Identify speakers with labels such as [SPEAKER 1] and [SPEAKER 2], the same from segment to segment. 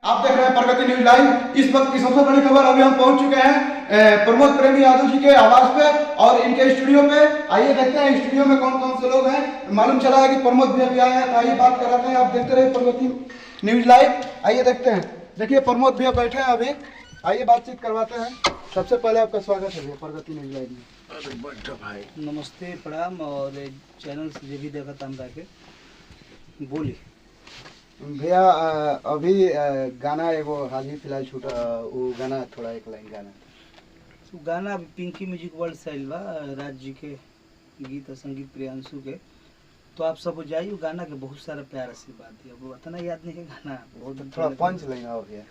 [SPEAKER 1] आप देख रहे हैं प्रगति न्यूज लाइव। इस वक्त की सबसे बड़ी खबर, अभी हम पहुंच चुके हैं प्रमोद प्रेमी यादव जी के आवास पे और इनके स्टूडियो पे। आइए देखते हैं स्टूडियो में कौन कौन से लोग हैं। मालूम चला है कि प्रमोद भैया भी आए हैं, तो आइए बात कराते हैं। आप देखते रहे प्रगति न्यूज लाइव। आइए देखते हैं। देखिए प्रमोद भैया बैठे हैं अभी, आइए बातचीत करवाते हैं। सबसे पहले आपका स्वागत है भैया प्रगति न्यूज लाइव में।
[SPEAKER 2] अरे बैठो भाई।
[SPEAKER 3] नमस्ते, प्रणाम। और चैनल से जो भी देखा था हमरा के बोली
[SPEAKER 1] भैया अभी गाना एगो हाल ही फिलहाल छूटा, वो गाना थोड़ा एक लाइन गाना।
[SPEAKER 3] तो गाना अभी पिंकी म्यूजिक वर्ल्ड से आइल बा, राज जी के गीत और संगीत प्रियांशु के। तो आप सब जाइए, गाना के बहुत सारा प्यार आशीर्वाद दिया। वो इतना याद नहीं है गाना, बहुत
[SPEAKER 1] थोड़ा पंच लाइन आओ भैया।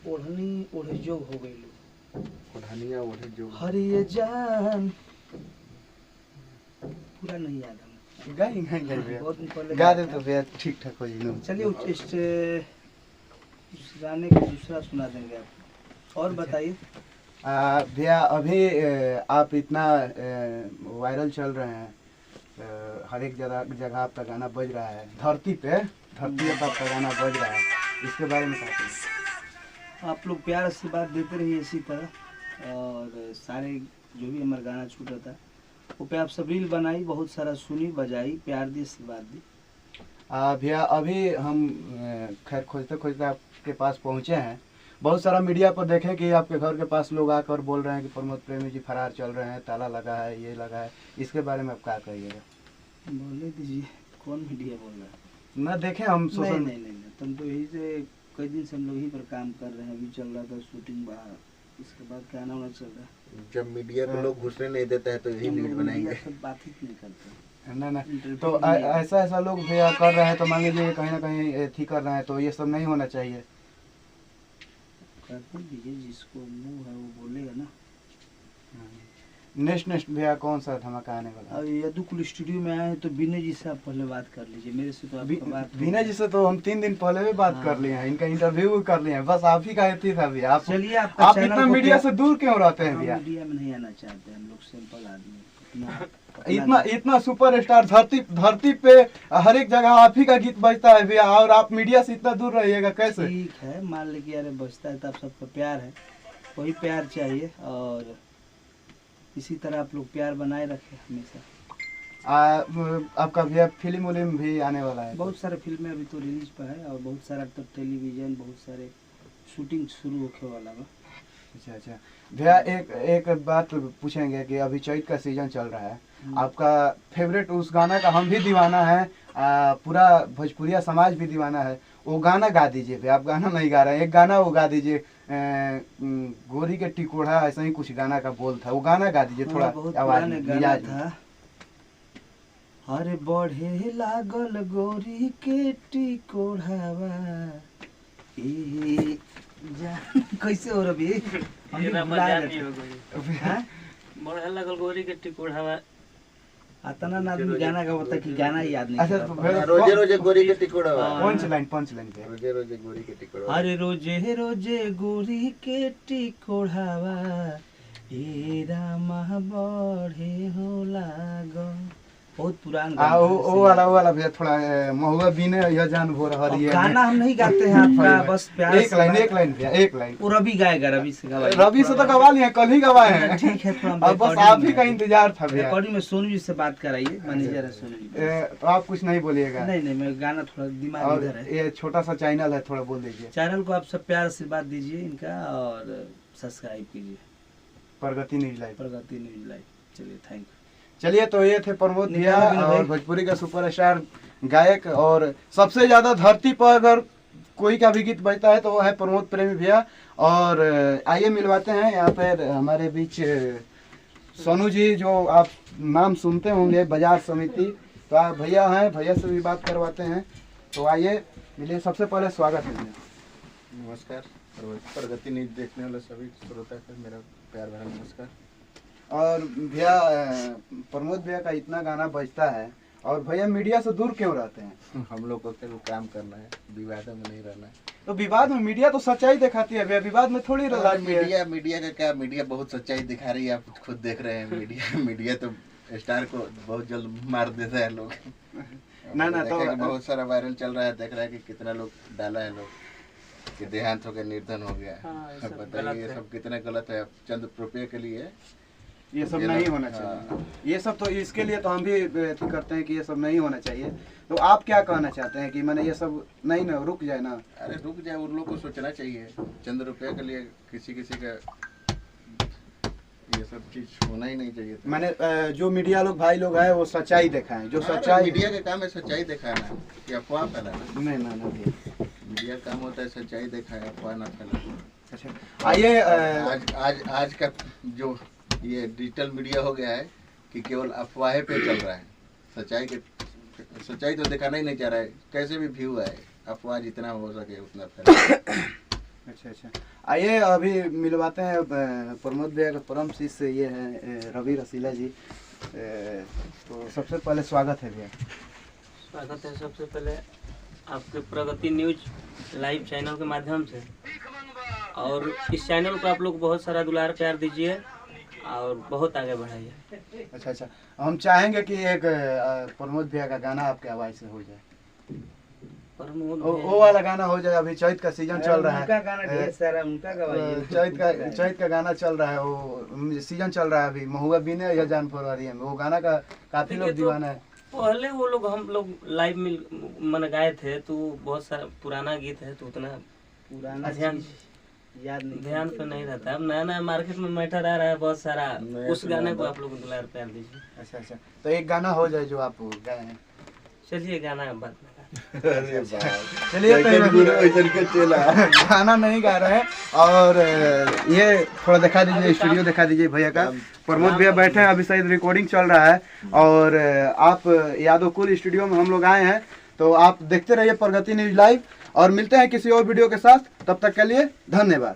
[SPEAKER 3] ओढ़नी ओढ़े जोग हो गई
[SPEAKER 2] ओढ़निया ओढ़े जो
[SPEAKER 3] हरिये जान, पूरा नहीं याद है।
[SPEAKER 1] गाई गाई गाई भैया,
[SPEAKER 3] बहुत दिन पहले
[SPEAKER 1] गा दे तो भैया ठीक ठाक हो जाए।
[SPEAKER 3] चलिए उस गाने को दूसरा सुना देंगे आपको। और बताइए
[SPEAKER 1] भैया अभी आप इतना वायरल चल रहे हैं, हर एक जगह आपका गाना बज रहा है, धरती पे आपका गाना बज रहा है, इसके बारे में क्या कहें?
[SPEAKER 3] आप लोग प्यार आशीर्वाद देते रहिए इसी तरह। और सारे जो भी हमारा गाना छूटा था वो पे आप सब रील बनाई, बहुत सारा सुनी, बजाई, प्यार दी, आशीर्वाद दी।
[SPEAKER 1] भैया अभी हम खैर खोजते खोजते आपके पास पहुंचे हैं। बहुत सारा मीडिया पर देखें कि आपके घर के पास लोग आकर बोल रहे हैं कि प्रमोद प्रेमी जी फरार चल रहे हैं, ताला लगा है, ये लगा है, इसके बारे में आप क्या कहिएगा?
[SPEAKER 3] बोले दीजिए, कौन मीडिया बोल रहा है?
[SPEAKER 1] ना देखें हम
[SPEAKER 3] नहीं
[SPEAKER 1] सोशल
[SPEAKER 3] नहीं नहीं नहीं, तुम तो यही से कई दिन से हम लोग यहीं पर काम कर रहे हैं। अभी चल रहा था शूटिंग बाहर, इसके बाद क्या नाम चल रहा है।
[SPEAKER 2] जब मीडिया को लोग घुसने नहीं देता है तो यही न्यूज बनाएंगे।
[SPEAKER 3] सब बात ही नहीं करते।
[SPEAKER 1] ना तो ऐसा लोग भैया कर रहे हैं, तो मान लीजिए कहीं ना कहीं ठीक कर रहे हैं, तो ये सब नहीं होना चाहिए।
[SPEAKER 3] करते दीजिए, जिसको मुंह है वो बोलेगा ना।
[SPEAKER 1] नेक्स्ट भैया कौन सा धमाका आने वाला है?
[SPEAKER 3] अब यदुकुल स्टूडियो में आए हैं तो विनय जी से आप पहले बात कर लीजिए, मेरे से तो आपका बात हो
[SPEAKER 1] बीना जी से तो हम 3 दिन पहले भी बात कर लिए हैं, इनका इंटरव्यू कर लिए हैं, बस आप ही का इतनी था भैया। आप
[SPEAKER 3] चलिए,
[SPEAKER 1] आप
[SPEAKER 3] आपका
[SPEAKER 1] इतना मीडिया से दूर क्यों रहते हैं
[SPEAKER 3] हम
[SPEAKER 1] भैया?
[SPEAKER 3] मीडिया में नहीं आना चाहते, हम लोग सिंपल आदमी।
[SPEAKER 1] इतना सुपरस्टार धरती पे हर एक जगह आप ही का गीत बजता है भैया, और आप मीडिया से इतना दूर रहिएगा कैसे?
[SPEAKER 3] ठीक है, मान लीजिए अरे बचता है तो आप सबका प्यार है, वही प्यार चाहिए। और इसी तरह आप लोग प्यार बनाए रखें हमेशा।
[SPEAKER 1] आपका भैया फिल्म भी आने वाला है?
[SPEAKER 3] बहुत सारे फिल्में अभी तो रिलीज पर है, और बहुत सारा तो टेलीविजन, बहुत सारे शूटिंग शुरू होने वाला है।
[SPEAKER 1] अच्छा भैया, एक बात पूछेंगे कि अभी चैत का सीजन चल रहा है, आपका फेवरेट उस गाना का हम भी दीवाना है, पूरा भोजपुरिया समाज भी दीवाना है, वो गाना गा दीजिए भैया। आप गाना नहीं गा रहे हैं, एक गाना वो गा दीजिए, गोरी के टिकोड़ा, ऐसा ही कुछ गाना का बोल था, वो गाना गा दीजिए थोड़ा आवाज में, मिजाज में।
[SPEAKER 3] अरे बढ़े लागल गोरी के टिकोड़ावा, ए कैसे हो रही?
[SPEAKER 4] बढ़े लगल गोरी के टिकोड़ावा,
[SPEAKER 3] अतना ना आदमी गाना गावता कि गाना याद नहीं।
[SPEAKER 1] अच्छा तो भैया
[SPEAKER 2] रोजे रोजे गोरी के टिकोड़ा।
[SPEAKER 1] पंच लाइन
[SPEAKER 2] रोजे रोजे गोरी के टिकोड़ा।
[SPEAKER 3] अरे रोजे रोजे गोरी के टिकोड़ावा, ए रामा बढ़े हो लागल। बहुत पुराना
[SPEAKER 1] वो वाला भैया थोड़ा महुआ बीने यह जान भो रहा है।
[SPEAKER 3] गाना हम नहीं गाते हैं आपका, बस प्यार
[SPEAKER 1] एक लाइन भैया, एक लाइन।
[SPEAKER 3] वो रवि गाएगा, रवि से गवाए।
[SPEAKER 1] रवि से तो गवा लिए, कल ही गवाए हैं।
[SPEAKER 3] ठीक है, तो हम
[SPEAKER 1] अब बस आप ही का इंतजार था भैया।
[SPEAKER 3] रिकॉर्डिंग में सोनू जी से बात कराइए, मैनेजर है सोनू जी।
[SPEAKER 1] तो आप कुछ नहीं बोलिएगा?
[SPEAKER 3] नहीं, मैं गाना थोड़ा दिमाग
[SPEAKER 1] और
[SPEAKER 3] इधर है।
[SPEAKER 1] ये छोटा सा चैनल है, थोड़ा बोल दीजिए।
[SPEAKER 3] चैनल को आप सब प्यार आशीर्वाद दीजिए इनका, और सब्सक्राइब कीजिए
[SPEAKER 1] प्रगति न्यूज लाइव।
[SPEAKER 3] प्रगति न्यूज लाइव। चलिए, थैंक यू।
[SPEAKER 1] चलिए, तो ये थे प्रमोद भैया और भोजपुरी का सुपरस्टार गायक, और सबसे ज्यादा धरती पर अगर कोई का भी गीत बजता है तो वो है प्रमोद प्रेमी भैया। और आइए मिलवाते हैं यहाँ पे हमारे बीच सोनू जी, जो आप नाम सुनते होंगे बाजार समिति, तो आप भैया हैं, भैया से भी बात करवाते हैं। तो आइए मिलिए, सबसे पहले स्वागत है भैया।
[SPEAKER 2] नमस्कार, प्रगति न्यूज देखने वाले सभी श्रोता को मेरा प्यार भरा नमस्कार।
[SPEAKER 1] और भैया प्रमोद भैया का इतना गाना बजता है, और भैया मीडिया से दूर क्यों रहते हैं?
[SPEAKER 2] हम लोग को केवल काम करना है, विवादों में नहीं रहना है।
[SPEAKER 1] तो विवाद में मीडिया तो सच्चाई दिखाती है भैया, विवाद में थोड़ी रहती है।
[SPEAKER 2] मीडिया का क्या, मीडिया बहुत सच्चाई दिखा रही है, आप खुद देख रहे हैं। मीडिया तो स्टार को बहुत जल्द मार देता है लोग।
[SPEAKER 1] ना ना
[SPEAKER 2] देखें कि
[SPEAKER 1] तो
[SPEAKER 2] बहुत सारा वायरल चल रहा है, देख रहा है कि कितना लोग डाला है लोग कि देहांत हो गया, निर्धन हो गया।
[SPEAKER 4] हाँ, ये सब
[SPEAKER 2] अब
[SPEAKER 4] गलत
[SPEAKER 2] बताइए ये
[SPEAKER 4] है।
[SPEAKER 2] सब कितना गलत है। चंद रुपये के लिए
[SPEAKER 1] ये सब
[SPEAKER 2] ये
[SPEAKER 1] नहीं
[SPEAKER 2] लोग-
[SPEAKER 1] होना
[SPEAKER 2] हाँ।
[SPEAKER 1] चाहिए। ये सब तो इसके लिए तो हम भी अथी करते हैं कि ये सब नहीं होना चाहिए। तो आप क्या कहना चाहते हैं कि मैंने ये सब नहीं ना रुक जाए ना?
[SPEAKER 2] अरे रुक जाए, उन लोग को सोचना चाहिए। चंद रुपये के लिए किसी का ये सब चीज होना ही नहीं चाहिए था।
[SPEAKER 1] मैंने जो मीडिया लोग भाई लोग हैं वो सच्चाई दिखाएं, जो सच्चाई
[SPEAKER 2] मीडिया का काम है सच्चाई दिखाना, कि अफवाह फैलाना।
[SPEAKER 1] नहीं ना ना भैया।
[SPEAKER 2] मीडिया का काम होता है सच्चाई दिखाए, अफवाह ना फैलाना।
[SPEAKER 1] अच्छा आइए
[SPEAKER 2] आज का जो ये डिजिटल मीडिया हो गया है कि केवल अफवाहें पे चल रहा है। सच्चाई तो दिखाना ही नहीं चाह रहा है। कैसे भी व्यू है, अफवाह जितना हो सके उतना फैलाए।
[SPEAKER 1] अच्छा अच्छा आइए अभी मिलवाते हैं प्रमोद भैया के परम शिष्य ये हैं रवि रसीला जी। तो सबसे पहले स्वागत है भैया।
[SPEAKER 4] स्वागत है सबसे पहले आपके प्रगति न्यूज लाइव चैनल के माध्यम से। और इस चैनल को आप लोग बहुत सारा दुलार प्यार दीजिए और बहुत आगे बढ़ाइए।
[SPEAKER 1] अच्छा अच्छा हम चाहेंगे कि एक प्रमोद भैया का गाना आपके आवाज से हो जाए।
[SPEAKER 4] प्रमोद
[SPEAKER 1] वो वाला गाना हो जाए। अभी चैत का सीजन चल रहा
[SPEAKER 3] उनका
[SPEAKER 1] है।
[SPEAKER 3] गाना ढेर सारा उनका गवाइए।
[SPEAKER 1] चैत का गाना चल रहा है, वो सीजन चल रहा है अभी। महुआ बीने या जान फरवरी में वो गाना का काफी
[SPEAKER 4] ठीक
[SPEAKER 1] लोग
[SPEAKER 4] है, तो
[SPEAKER 1] दीवाना है।
[SPEAKER 4] पहले वो लोग हम लोग लाइव मिल मन गाए थे, तो बहुत सारा पुराना गीत है तो उतना
[SPEAKER 3] पुराना
[SPEAKER 4] ध्यान
[SPEAKER 3] चीज याद नहीं।
[SPEAKER 4] ध्यान पे नहीं रहता। अब नया नया मार्केट में मैटर आ रहा है बहुत सारा,
[SPEAKER 2] नया
[SPEAKER 4] उस
[SPEAKER 2] से
[SPEAKER 4] गाने
[SPEAKER 2] नया
[SPEAKER 4] को
[SPEAKER 2] बात।
[SPEAKER 4] आप लोग दुलार प्यार दीजिए।
[SPEAKER 1] अच्छा अच्छा तो एक गाना हो जाए जो आप गाए हैं।
[SPEAKER 4] चलिए गाना बाद में।
[SPEAKER 2] अरे बाप।
[SPEAKER 1] चलिए गाना नहीं गा रहे हैं। और ये थोड़ा दिखा दीजिए, स्टूडियो दिखा दीजिए भैया का। प्रमोद भैया बैठे हैं, अभी शायद रिकॉर्डिंग चल रहा है। और आप यादव कुल स्टूडियो में हम लोग आए हैं। तो आप देखते रहिए प्रगति न्यूज लाइव और मिलते हैं किसी और वीडियो के साथ। तब तक के लिए धन्यवाद।